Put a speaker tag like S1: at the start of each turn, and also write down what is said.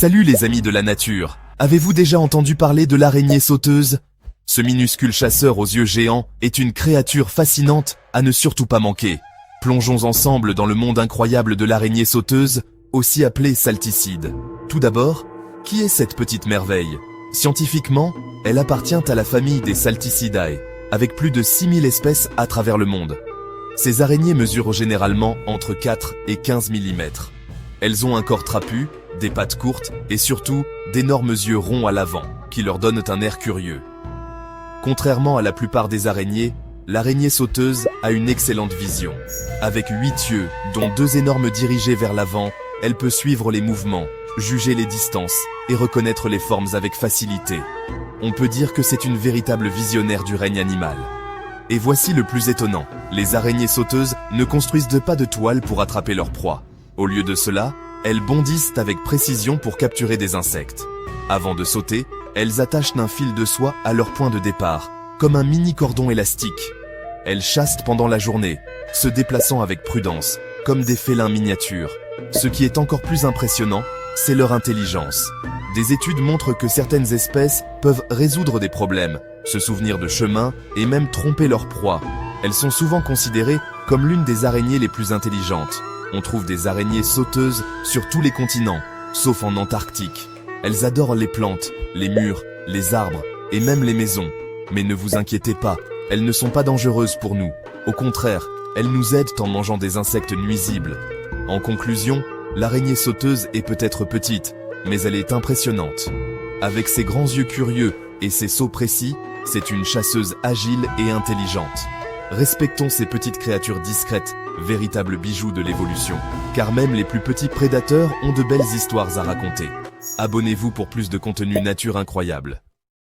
S1: Salut les amis de la nature. Avez-vous déjà entendu parler de l'araignée sauteuse? Ce minuscule chasseur aux yeux géants est une créature fascinante à ne surtout pas manquer. Plongeons ensemble dans le monde incroyable de l'araignée sauteuse, aussi appelée salticide. Tout d'abord, qui est cette petite merveille? Scientifiquement, elle appartient à la famille des Salticidae, avec plus de 6000 espèces à travers le monde. Ces araignées mesurent généralement entre 4 et 15 mm. Elles ont un corps trapu, des pattes courtes et surtout d'énormes yeux ronds à l'avant, qui leur donnent un air curieux. Contrairement à la plupart des araignées, l'araignée sauteuse a une excellente vision. Avec 8 yeux, dont 2 énormes dirigés vers l'avant, elle peut suivre les mouvements, juger les distances et reconnaître les formes avec facilité. On peut dire que c'est une véritable visionnaire du règne animal. Et voici le plus étonnant, les araignées sauteuses ne construisent pas de toile pour attraper leur proie. Au lieu de cela, elles bondissent avec précision pour capturer des insectes. Avant de sauter, elles attachent un fil de soie à leur point de départ, comme un mini cordon élastique. Elles chassent pendant la journée, se déplaçant avec prudence, comme des félins miniatures. Ce qui est encore plus impressionnant, c'est leur intelligence. Des études montrent que certaines espèces peuvent résoudre des problèmes, se souvenir de chemins et même tromper leur proie. Elles sont souvent considérées comme l'une des araignées les plus intelligentes. On trouve des araignées sauteuses sur tous les continents, sauf en Antarctique. Elles adorent les plantes, les murs, les arbres et même les maisons. Mais ne vous inquiétez pas, elles ne sont pas dangereuses pour nous. Au contraire, elles nous aident en mangeant des insectes nuisibles. En conclusion, l'araignée sauteuse est peut-être petite, mais elle est impressionnante. Avec ses grands yeux curieux et ses sauts précis, c'est une chasseuse agile et intelligente. Respectons ces petites créatures discrètes, véritables bijoux de l'évolution, car même les plus petits prédateurs ont de belles histoires à raconter. Abonnez-vous pour plus de contenu nature incroyable.